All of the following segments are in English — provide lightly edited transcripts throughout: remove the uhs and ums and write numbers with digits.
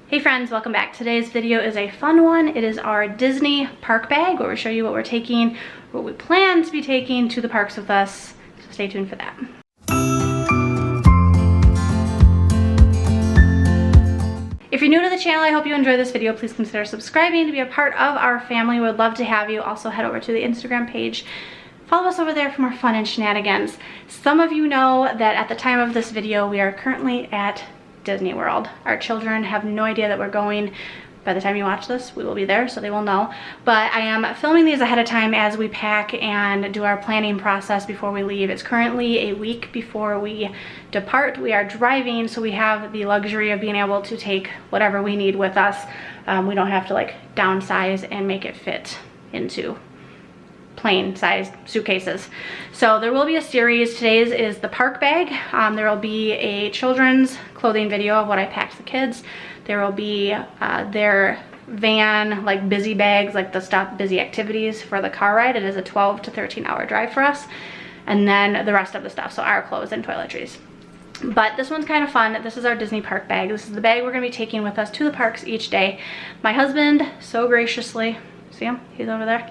Hey friends, welcome back. Today's video is a fun one. It is our Disney park bag where we show you what we're taking, what we plan to be taking to the parks with us. So stay tuned for that. If you're new to the channel, I hope you enjoy this video. Please consider subscribing to be a part of our family. We would love to have you. Also head over to the Instagram page. Follow us over there for more fun and shenanigans. Some of you know that at the time of this video, we are currently at Disney World. Our children have no idea that we're going. By the time you watch this, we will be there, so they will know. But I am filming these ahead of time as we pack and do our planning process before we leave. It's currently a week before we depart. We are driving, so we have the luxury of being able to take whatever we need with us. We don't have to like downsize and make it fit into plain sized suitcases. So there will be a series. Today's is the park bag. There will be a children's clothing video of what I packed the kids. There will be their van, like busy bags, like the stop busy activities for the car ride. It is a 12 to 13 hour drive for us. And then the rest of the stuff, so our clothes and toiletries. But this one's kind of fun. This is our Disney park bag. This is the bag we're gonna be taking with us to the parks each day. My husband so graciously, see him? He's over there.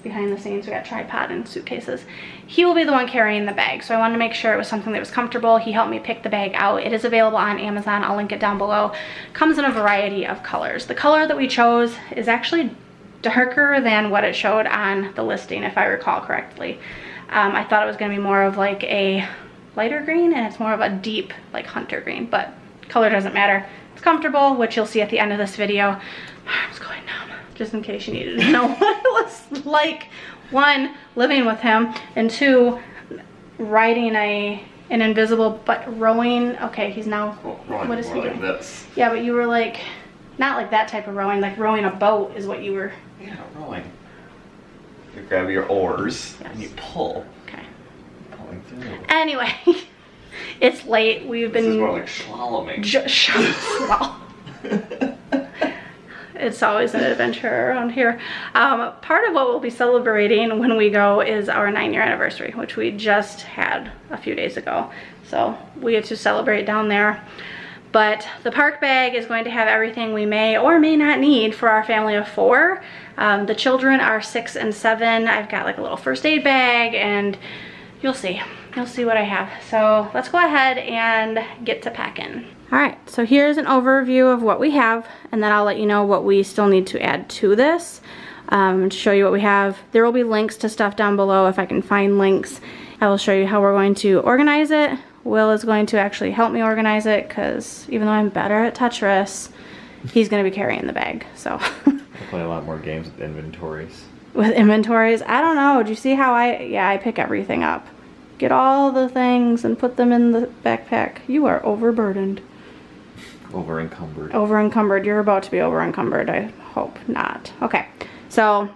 Behind the scenes, we got tripod and suitcases. He will be the one carrying the bag, so I wanted to make sure it was something that was comfortable. He helped me pick the bag out. It is available on Amazon. I'll link it down below. Comes in a variety of colors. The color that we chose is actually darker than what it showed on the listing, if I recall correctly. I thought it was going to be more of like a lighter green, and it's more of a deep like hunter green, but color doesn't matter. It's comfortable, which you'll see at the end of this video. My arm's going numb. Just in case you needed to know what it was like, one, living with him, and two, riding an invisible but rowing. Okay, he's now, what is he doing? This. Yeah, but you were like, not like that type of rowing, like rowing a boat is what you were. Yeah, rowing. You grab your oars, yes, and you pull. Okay. Pulling through. Anyway, it's late. We've been. This is more like slaloming. Wow. It's always an adventure around here. Part of what we'll be celebrating when we go is our 9-year anniversary, which we just had a few days ago. So we get to celebrate down there. But the park bag is going to have everything we may or may not need for our family of 4. The children are 6 and 7. I've got like a little first aid bag, and you'll see. You'll see what I have. So let's go ahead and get to packing. All right, so here's an overview of what we have, and then I'll let you know what we still need to add to this. To show you what we have. There will be links to stuff down below if I can find links. I will show you how we're going to organize it. Will is going to actually help me organize it, because even though I'm better at Tetris, he's going to be carrying the bag. So I play a lot more games with inventories. With inventories? I don't know. Do you see how I pick everything up. Get all the things and put them in the backpack. You are overburdened. Over encumbered. Over encumbered. You're about to be over encumbered. I hope not. Okay, so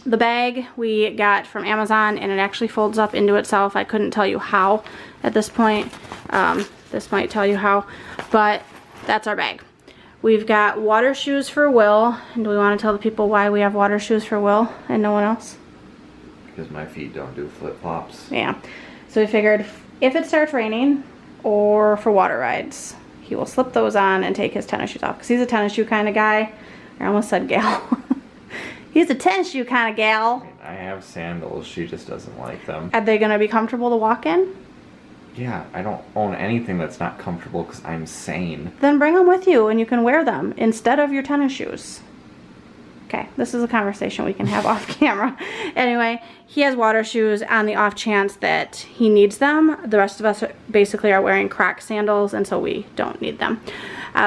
the bag we got from Amazon, and it actually folds up into itself. I couldn't tell you how at this point. This might tell you how, but that's our bag. We've got water shoes for Will. And do we want to tell the people why we have water shoes for Will and no one else? Because my feet don't do flip-flops. Yeah. So we figured if it starts raining or for water rides, he will slip those on and take his tennis shoes off, because he's a tennis shoe kind of guy. I almost said gal. He's a tennis shoe kind of gal. I have sandals. She just doesn't like them. Are they going to be comfortable to walk in? Yeah, I don't own anything that's not comfortable because I'm sane. Then bring them with you and you can wear them instead of your tennis shoes. Okay, this is a conversation we can have off camera. Anyway, he has water shoes on the off chance that he needs them. The rest of us basically are wearing Croc sandals, and so we don't need them.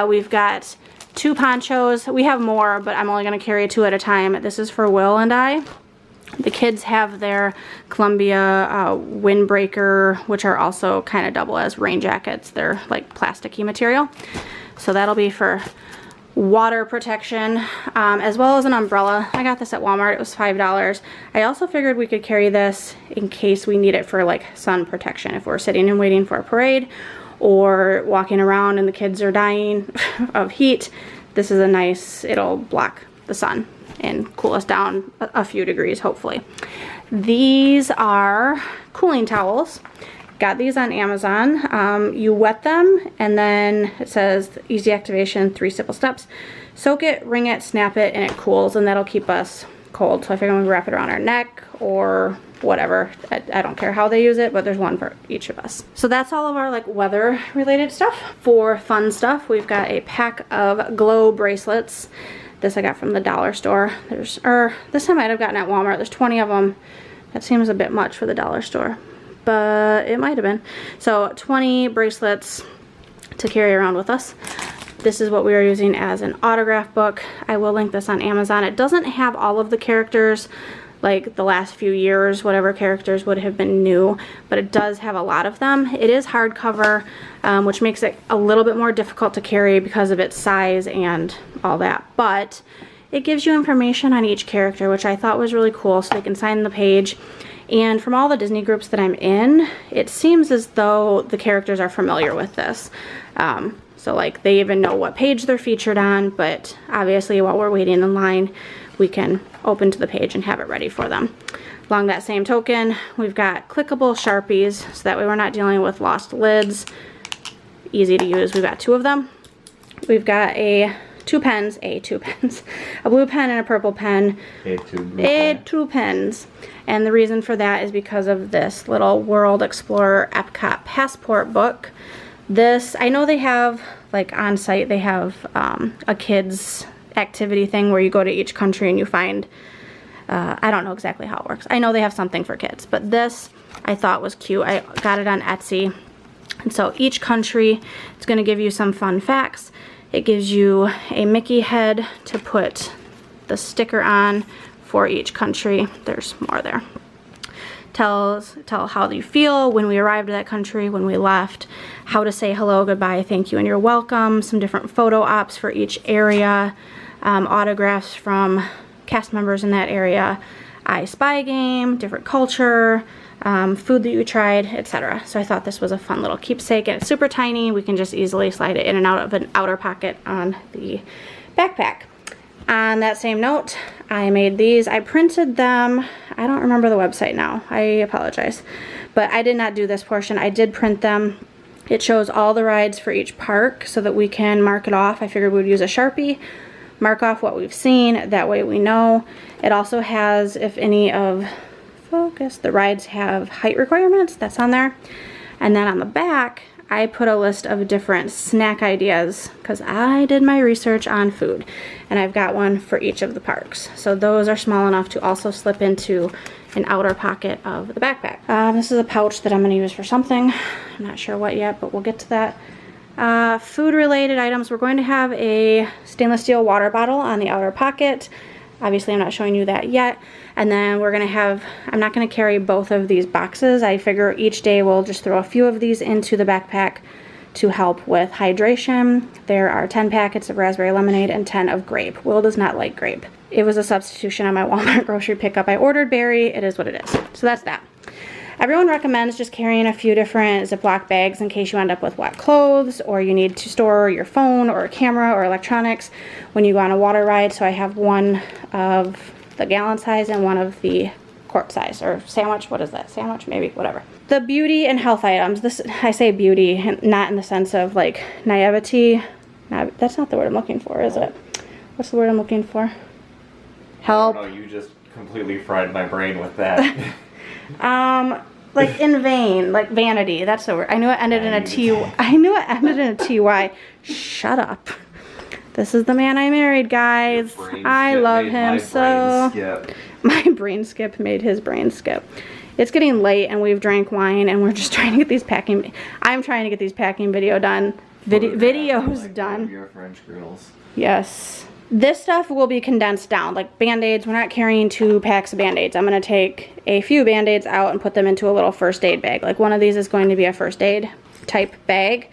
We've got 2 ponchos. We have more, but I'm only going to carry 2 at a time. This is for Will and I. The kids have their Columbia windbreaker, which are also kind of double as rain jackets. They're like plasticky material. So that'll be for water protection, as well as an umbrella. I got this at Walmart. It was $5. I also figured we could carry this in case we need it for like sun protection. If we're sitting and waiting for a parade or walking around and the kids are dying of heat, this is a nice, it'll block the sun and cool us down a few degrees, hopefully. These are cooling towels. Got these on Amazon. You wet them, and then it says easy activation, 3 simple steps. Soak it, wring it, snap it, and it cools, and that'll keep us cold. So I figure we wrap it around our neck or whatever. I don't care how they use it, but there's one for each of us. So that's all of our like weather related stuff. For fun stuff, we've got a pack of glow bracelets. This I got from the dollar store. This I might have gotten at Walmart. There's 20 of them. That seems a bit much for the dollar store, but it might have been. So 20 bracelets to carry around with us. This is what we are using as an autograph book. I will link this on Amazon. It doesn't have all of the characters, like the last few years, whatever characters would have been new, but it does have a lot of them. It is hardcover, which makes it a little bit more difficult to carry because of its size and all that, but it gives you information on each character, which I thought was really cool, so they can sign the page. And from all the Disney groups that I'm in, it seems as though the characters are familiar with this. So like they even know what page they're featured on, but obviously while we're waiting in line, we can open to the page and have it ready for them. Along that same token, we've got clickable Sharpies, so that way we're not dealing with lost lids. Easy to use. We've got 2 of them. We've got two pens, a blue pen and a purple pen. Two pens. And the reason for that is because of this little World Explorer Epcot Passport book. This, I know they have, like on site, they have a kids activity thing where you go to each country and you find, I don't know exactly how it works. I know they have something for kids, but this I thought was cute. I got it on Etsy. And so each country, it's going to give you some fun facts. It gives you a Mickey head to put the sticker on for each country. There's more there. Tell how you feel when we arrived at that country, when we left, how to say hello, goodbye, thank you, and you're welcome. Some different photo ops for each area, autographs from cast members in that area, I Spy game, different culture, food that you tried, etc. So I thought this was a fun little keepsake, and it's super tiny. We can just easily slide it in and out of an outer pocket on the backpack. On that same note, I made these. I printed them. I don't remember the website now. I apologize. But I did not do this portion. I did print them. It shows all the rides for each park so that we can mark it off. I figured we'd use a Sharpie, mark off what we've seen. That way we know. It also has, if any of the rides have height requirements, that's on there. And then on the back, I put a list of different snack ideas because I did my research on food, and I've got one for each of the parks. So those are small enough to also slip into an outer pocket of the backpack. This is a pouch that I'm going to use for something. I'm not sure what yet, but we'll get to that. Food related items, we're going to have a stainless steel water bottle on the outer pocket. Obviously I'm not showing you that yet. And then we're gonna have, I'm not gonna carry both of these boxes. I figure each day we'll just throw a few of these into the backpack to help with hydration. There are 10 packets of raspberry lemonade and 10 of grape. Will does not like grape. It was a substitution on my Walmart grocery pickup. I ordered berry, it is what it is. So that's that. Everyone recommends just carrying a few different Ziploc bags in case you end up with wet clothes or you need to store your phone or a camera or electronics when you go on a water ride. So I have one of the gallon size and one of the quart size, or sandwich, what is that? Sandwich, maybe, whatever. The beauty and health items. This, I say beauty, not in the sense of like naivety. That's not the word I'm looking for, is it? What's the word I'm looking for? Help. No, you just completely fried my brain with that. Like in vain, like vanity, that's the word. I knew it ended in a T. I knew it ended in a TY. Shut up. This is the man I married, guys. I love him so. My brain skip made his brain skip. It's getting late and we've drank wine and we're just trying to get these packing. I'm trying to get these packing videos done. Your French girls. Yes. This stuff will be condensed down, like Band-Aids. We're not carrying 2 packs of Band-Aids. I'm going to take a few Band-Aids out and put them into a little first aid bag. Like one of these is going to be a first aid type bag.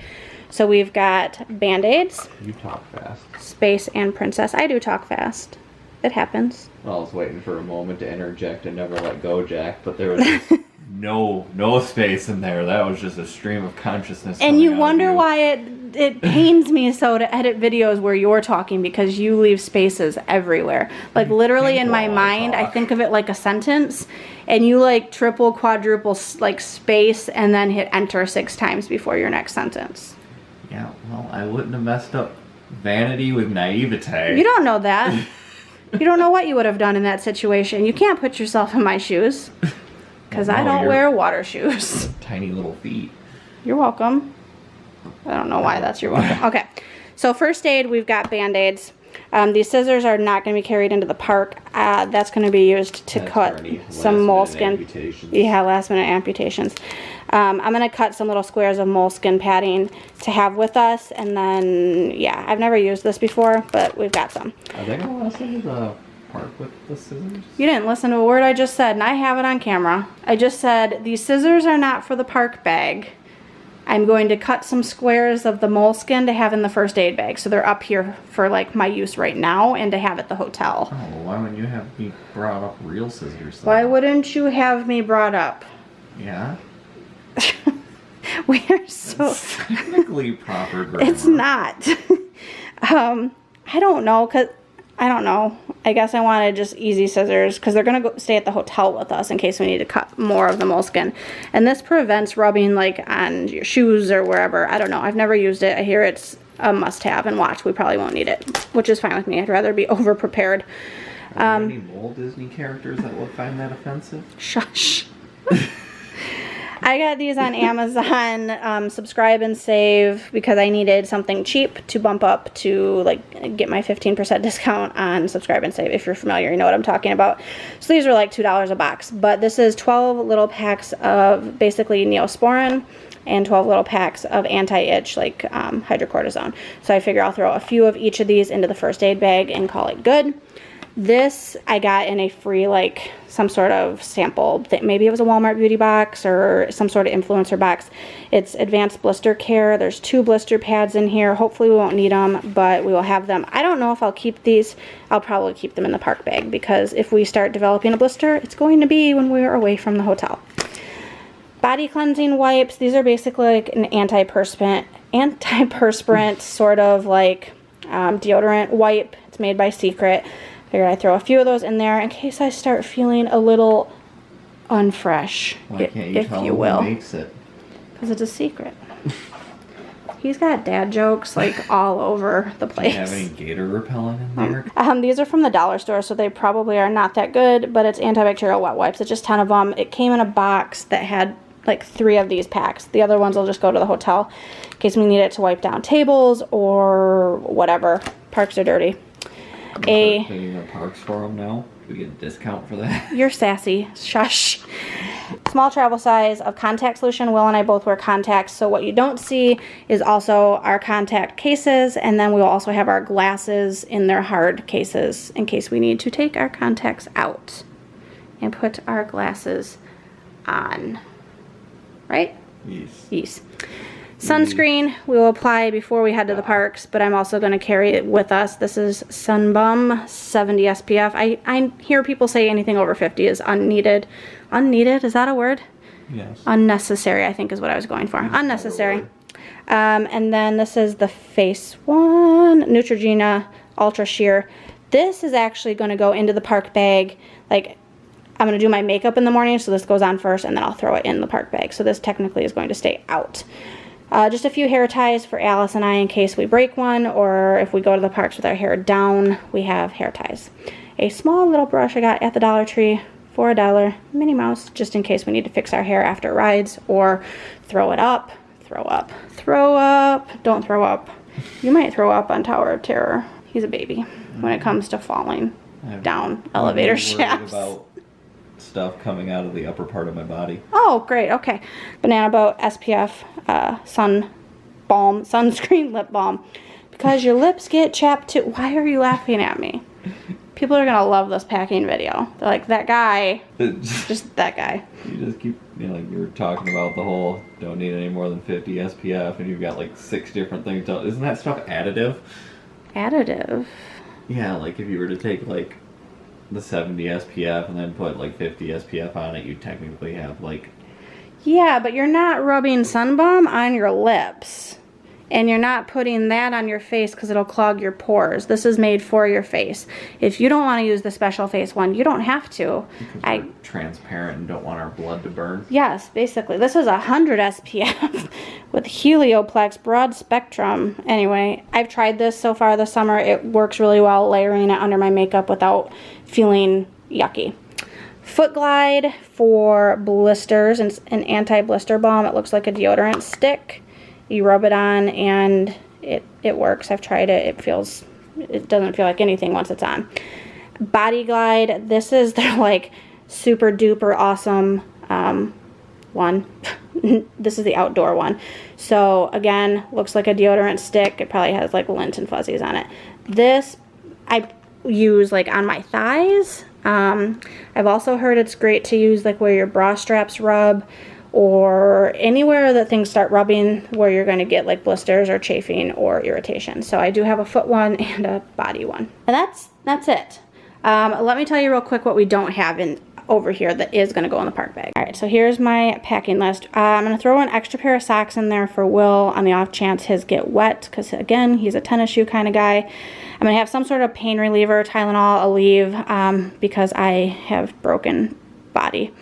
So we've got Band-Aids. You talk fast. Space and Princess. I do talk fast. It happens. Well, I was waiting for a moment to interject and never let go, Jack, but there was this no space in there. That was just a stream of consciousness. And you coming out of wonder you. why it pains me so to edit videos where you're talking, because you leave spaces everywhere. Like literally in my mind, I think of it like a sentence, and you like triple, quadruple like space and then hit enter 6 times before your next sentence. Yeah, well, I wouldn't have messed up vanity with naivete. You don't know that. You don't know what you would have done in that situation. You can't put yourself in my shoes, because I don't wear water shoes. Tiny little feet. You're welcome. I don't know why that's your welcome. Okay, so first aid, we've got Band-Aids. These scissors are not going to be carried into the park. That's going to be used to cut some moleskin. Yeah, last minute amputations. I'm going to cut some little squares of moleskin padding to have with us, and then, yeah, I've never used this before, but we've got some. Are they going to let us into the park with the scissors? You didn't listen to a word I just said, and I have it on camera. I just said, these scissors are not for the park bag. I'm going to cut some squares of the moleskin to have in the first aid bag. So they're up here for like my use right now and to have at the hotel. Oh, why wouldn't you have me brought up real scissors then? Why wouldn't you have me brought up? Yeah. We are so... It's technically proper grammar. It's not. I don't know, cause I don't know. I guess I wanted just easy scissors because they're going to stay at the hotel with us in case we need to cut more of the moleskin. And this prevents rubbing like on your shoes or wherever. I don't know. I've never used it. I hear it's a must-have, and watch, we probably won't need it, which is fine with me. I'd rather be over-prepared. Are there any Walt Disney characters that would find that offensive? Shush. I got these on Amazon, subscribe and save, because I needed something cheap to bump up to like get my 15% discount on subscribe and save. If you're familiar, you know what I'm talking about. So these are like $2 a box, but this is 12 little packs of basically Neosporin and 12 little packs of anti-itch, like hydrocortisone. So I figure I'll throw a few of each of these into the first aid bag and call it good. This I got in a free, like, some sort of sample. Maybe it was a Walmart beauty box or some sort of influencer box. It's advanced blister care. There's 2 blister pads in here. Hopefully we won't need them, but we will have them. I don't know if I'll keep these. I'll probably keep them in the park bag, because if we start developing a blister, it's going to be when we're away from the hotel. Body cleansing wipes. These are basically like an antiperspirant sort of like deodorant wipe. It's made by Secret. Figured I'd throw a few of those in there in case I start feeling a little unfresh, Why can't you if tell you him will. who makes it? Because it's a secret. He's got dad jokes like all over the place. Do you have any gator repellent in there? These are from the dollar store, so they probably are not that good, but it's antibacterial wet wipes. It's just 10 of them. It came in a box that had like 3 of these packs. The other ones will just go to the hotel in case we need it to wipe down tables or whatever. Parks are dirty. Paying the parks for them now? Do we get a discount for that? You're sassy. Shush. Small travel size of contact solution. Will and I both wear contacts, so what you don't see is also our contact cases, and then we will also have our glasses in their hard cases in case we need to take our contacts out and put our glasses on. Right? Yes. Yes. Sunscreen we will apply before we head to the parks, but I'm also going to carry it with us. This is Sunbum 70 SPF. I hear people say anything over 50 is unneeded. Unneeded? Is that a word? Yes. Unnecessary, I think is what I was going for. Unnecessary. And then this is the face one, Neutrogena Ultra Sheer. This is actually going to go into the park bag. Like, I'm going to do my makeup in the morning, so this goes on first, and then I'll throw it in the park bag. So this technically is going to stay out. Just a few hair ties for Alice and I in case we break one, or if we go to the parks with our hair down, we have hair ties. A small little brush I got at the Dollar Tree for $1, Minnie Mouse, just in case we need to fix our hair after rides, or throw it up, throw up, throw up, don't throw up. You might throw up on Tower of Terror. He's a baby when it comes to falling down elevator shafts. About stuff coming out of the upper part of my body. Oh, great. Okay. Banana Boat SPF sunscreen lip balm. Because your lips get chapped too. Why are you laughing at me? People are going to love this packing video. They're like, that guy. Just that guy. You just keep, like you were talking about the whole don't need any more than 50 SPF, and you've got like 6 different things. Isn't that stuff additive? Additive? Yeah, like if you were to take like the 70 SPF and then put like 50 SPF on it, you technically have like Yeah, but you're not rubbing Sun Balm on your lips. And you're not putting that on your face because it'll clog your pores. This is made for your face. If you don't want to use the special face one, you don't have to. Because we're transparent and don't want our blood to burn. Yes, basically. This is 100 SPF with Helioplex broad spectrum. Anyway, I've tried this so far this summer. It works really well layering it under my makeup without feeling yucky. Foot Glide for blisters and an anti-blister balm. It looks like a deodorant stick. You rub it on and it works. I've tried it. It doesn't feel like anything once it's on. Body Glide. This is their like super duper awesome one. This is the outdoor one. So again, looks like a deodorant stick. It probably has like lint and fuzzies on it. This I use like on my thighs. I've also heard it's great to use like where your bra straps rub, or anywhere that things start rubbing where you're going to get like blisters or chafing or irritation. So I do have a foot one and a body one. And that's it. Let me tell you real quick what we don't have over here that is going to go in the park bag. All right, so here's my packing list. I'm going to throw an extra pair of socks in there for Will on the off chance his get wet, because again, he's a tennis shoe kind of guy. I'm going to have some sort of pain reliever, Tylenol, Aleve, because I have broken body.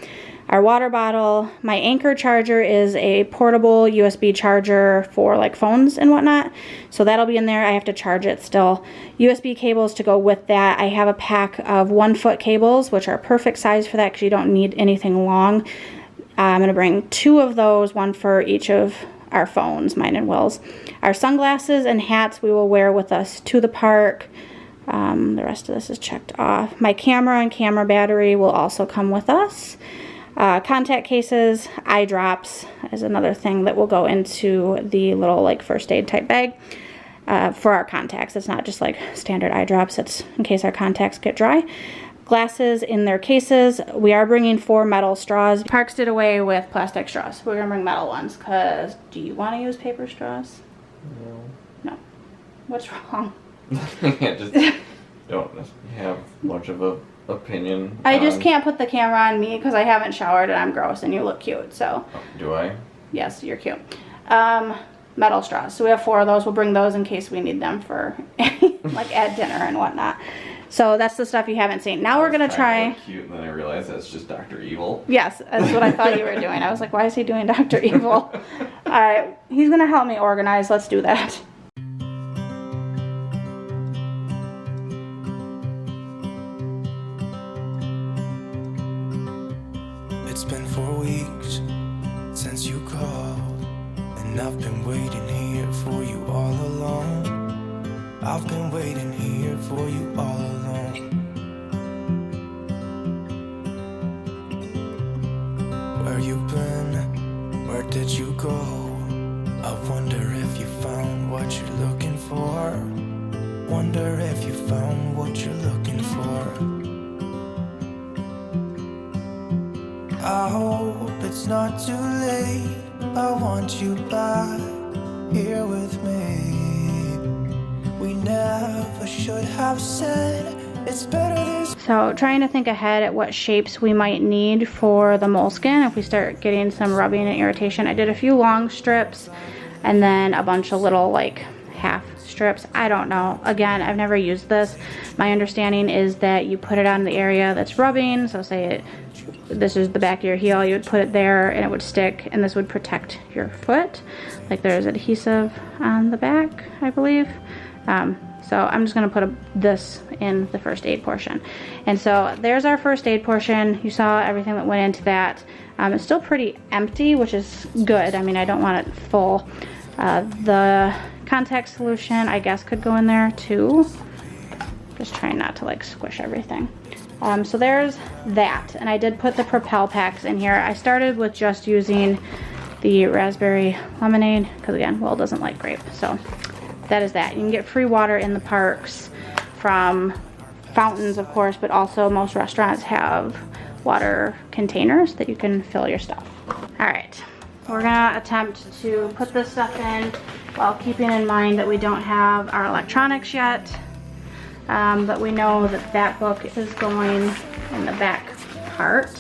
Our water bottle. My Anchor charger is a portable USB charger for like phones and whatnot. So that'll be in there. I have to charge it still. USB cables to go with that. I have a pack of 1-foot cables, which are perfect size for that because you don't need anything long. I'm going to bring 2 of those, 1 for each of our phones, mine and Will's. Our sunglasses and hats we will wear with us to the park. The rest of this is checked off. My camera and camera battery will also come with us. Contact cases, eye drops is another thing that will go into the little like first aid type bag for our contacts. It's not just like standard eye drops. It's in case our contacts get dry. Glasses in their cases. We are bringing 4 metal straws. Parks did away with plastic straws. We're gonna bring metal ones because do you want to use paper straws? No. What's wrong? I just don't have much of a opinion. I just can't put the camera on me because I haven't showered and I'm gross and you look cute, so. Oh, do I? Yes, you're cute. Metal straws. So we have 4 of those. We'll bring those in case we need them for like at dinner and whatnot. So that's the stuff you haven't seen. Now we're gonna try. Cute, and then I realized that's just Dr. Evil. Yes, that's what I thought you were doing. I was like, why is he doing Dr. Evil? All right, he's gonna help me organize. Let's do that. It's been 4 weeks since you called, and I've been waiting here for you all along. I've been waiting here for you all along. Where you been? Where did you go? I wonder if you found what you're looking for. Wonder if you found what you're looking for. I hope it's not too late. I want you back here with me. We never should have said it's better this. So trying to think ahead at what shapes we might need for the moleskin if we start getting some rubbing and irritation. I did a few long strips and then a bunch of little like half strips. I don't know. Again, I've never used this. My understanding is that you put it on the area that's rubbing. So say this is the back of your heel, you would put it there and it would stick, and this would protect your foot. Like there's adhesive on the back, I believe. So I'm just gonna put this in the first aid portion. And so there's our first aid portion. You saw everything that went into that. It's still pretty empty, which is good. I mean, I don't want it full. The contact solution, I guess, could go in there too. Just trying not to like squish everything. So there's that, and I did put the Propel packs in here. I started with just using the raspberry lemonade because again, Will doesn't like grape. So that is that. You can get free water in the parks from fountains, of course, but also most restaurants have water containers that you can fill your stuff. All right, we're gonna attempt to put this stuff in while keeping in mind that we don't have our electronics yet. But we know that that book is going in the back part.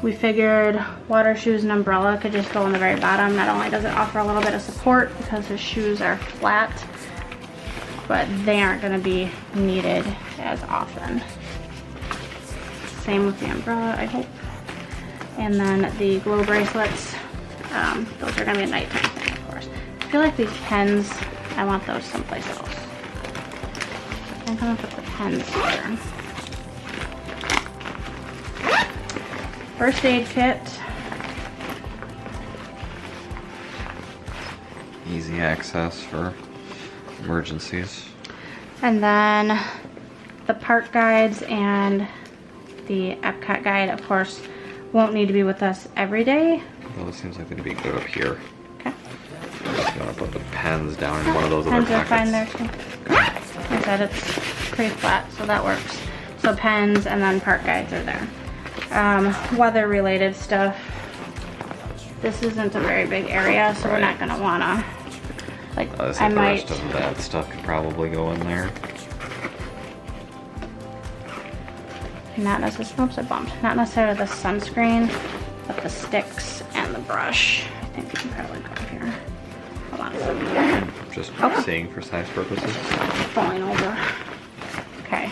we figured water shoes and umbrella could just go on the very bottom. Not only does it offer a little bit of support because his shoes are flat, but they aren't going to be needed as often. Same with the umbrella, I hope. And then the glow bracelets, those are going to be a nighttime thing, of course. I feel like these pens, I want those someplace else. I think I'm going to put the pens here. First aid kit. Easy access for emergencies. And then the park guides and the Epcot guide, of course, won't need to be with us every day. Well, it seems like they'd be good up here. Okay. I'm just gonna put the pens down in one of those other Pens pockets. are fine there too. Like I said, it's pretty flat, so that works. So pens and then park guides are there. Weather related stuff. This isn't a very big area, so we're not gonna wanna, like, I the might. rest of that stuff could probably go in there. Not necessarily, oops, I bumped. Not necessarily the sunscreen, but the sticks and the brush. I think we can probably go here. Hold on a second. Just seeing for size purposes. Falling over. Okay.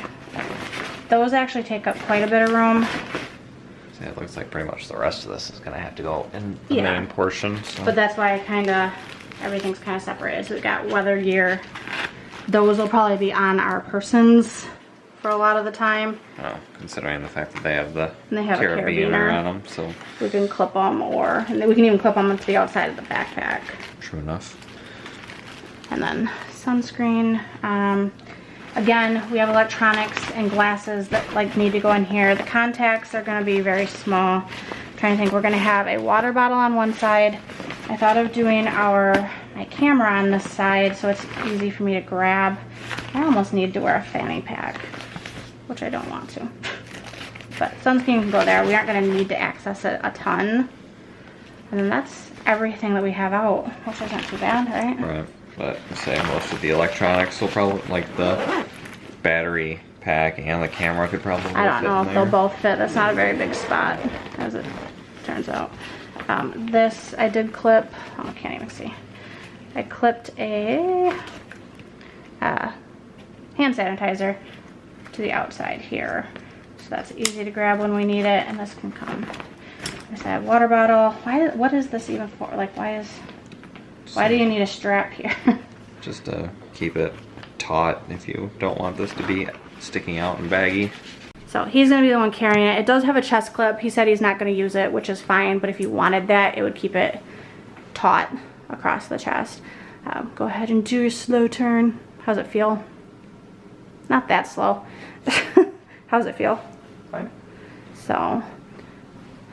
Those actually take up quite a bit of room. See, it looks like pretty much the rest of this is gonna have to go in the main portion. So. But that's why everything's kind of separated. So we got weather gear. Those will probably be on our persons for a lot of the time. Oh, considering the fact that they have the carabiner on them, so. We can clip them, and we can even clip them to the outside of the backpack. True enough. And then sunscreen. Again, we have electronics and glasses that need to go in here. The contacts are going to be very small. I'm trying to think, we're going to have a water bottle on one side. I thought of doing my camera on this side so it's easy for me to grab. I almost need to wear a fanny pack, which I don't want to. But sunscreen can go there. We aren't going to need to access it a ton. And then that's everything that we have out, which isn't too bad, right? Right. But say most of the electronics will probably, like the battery pack and the camera could probably I don't know fit if in they'll there. both fit. That's not a very big spot, as it turns out. This I did clip, I can't even see. I clipped a hand sanitizer to the outside here. So that's easy to grab when we need it, and this can come. There's that water bottle. What is this even for? Like, why do you need a strap here? Just to keep it taut if you don't want this to be sticking out and baggy. So he's gonna be the one carrying it. It does have a chest clip. He said he's not gonna use it, which is fine, but if you wanted that, it would keep it taut across the chest. Go ahead and do your slow turn. How's it feel? Not that slow. How's it feel? Fine. So,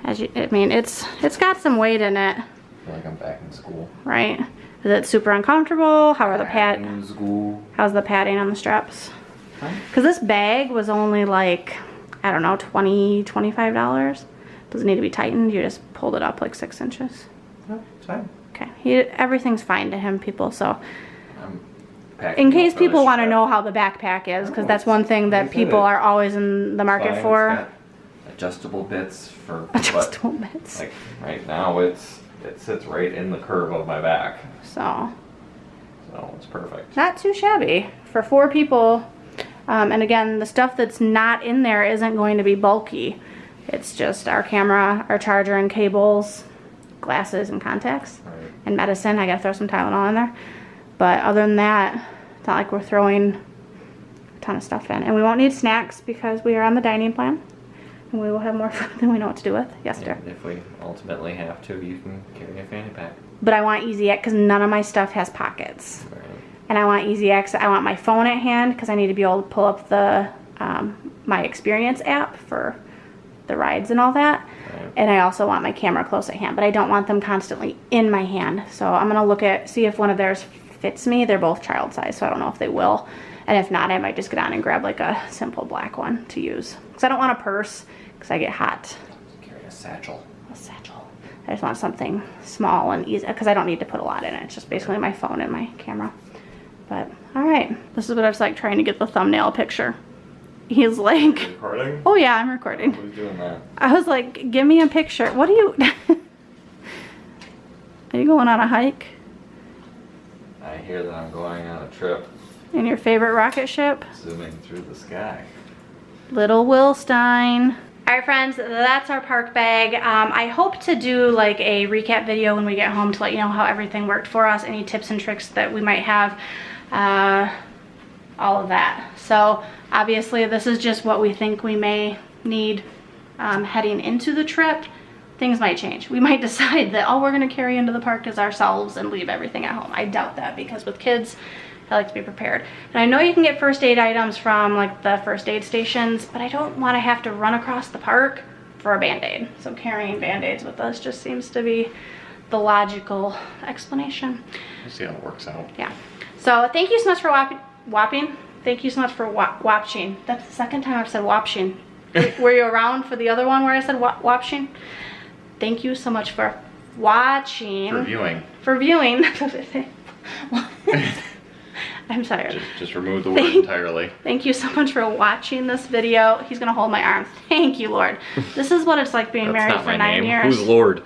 I mean, it's got some weight in it. I feel like I'm back in school. Right? Is it super uncomfortable? How are the How's the padding on the straps? Because this bag was only like, I don't know, $20, $25. Does it need to be tightened? You just pulled it up like 6 inches. No, it's fine. Okay. Everything's fine to him, people. So, in case people want to know how the backpack is, because that's one thing that people are always in the market for. It's got adjustable bits for adjustable bits. Like right now, it sits right in the curve of my back. So it's perfect. Not too shabby for 4 people. And again, the stuff that's not in there isn't going to be bulky. It's just our camera, our charger and cables, glasses and contacts, and medicine. I gotta throw some Tylenol in there. But other than that, it's not like we're throwing a ton of stuff in. And we won't need snacks because we are on the dining plan. And we will have more food than we know what to do with. Yes, dear. If we ultimately have to, you can carry a fanny pack. But I want easy access because none of my stuff has pockets. Right. And I want easy access. I want my phone at hand because I need to be able to pull up the my Experience app for the rides and all that. Right. And I also want my camera close at hand, but I don't want them constantly in my hand. So I'm gonna see if one of theirs fits me. They're both child size, so I don't know if they will. And if not, I might just get on and grab like a simple black one to use. Because I don't want a purse because I get hot. Carry a satchel. A satchel. I just want something small and easy because I don't need to put a lot in it. It's just basically my phone and my camera. But all right, this is what it's like trying to get the thumbnail picture. he's like, Recording? oh yeah, I'm recording. Who's doing that? I was like, give me a picture. What are you, are you going on a hike? I hear that I'm going on a trip, In your favorite rocket ship? zooming through the sky. Little Willstein. All right, friends, that's our park bag. I hope to do like a recap video when we get home to let you know how everything worked for us, any tips and tricks that we might have, all of that. So obviously this is just what we think we may need heading into the trip. Things might change. We might decide that all we're gonna carry into the park is ourselves and leave everything at home. I doubt that, because with kids, I like to be prepared. And I know you can get first aid items from like the first aid stations, but I don't want to have to run across the park for a Band-Aid. So carrying Band-Aids with us just seems to be the logical explanation. We'll see how it works out. Yeah. So thank you so much for watching. Thank you so much for watching. That's the second time I've said watching. Were you around for the other one where I said watching? Thank you so much for watching. For viewing. For viewing. I'm sorry. Just remove the word entirely. Thank you so much for watching this video. He's gonna hold my arm. Thank you, Lord. This is what it's like being married for 9 years. Who's Lord?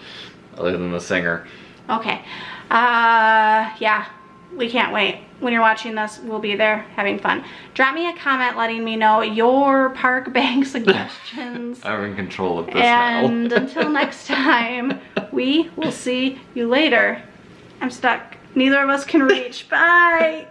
Other than the singer. Okay. Yeah. We can't wait. When you're watching this, we'll be there having fun. Drop me a comment letting me know your park bag suggestions. I'm in control of this and now. until next time, we will see you later. I'm stuck. Neither of us can reach. Bye.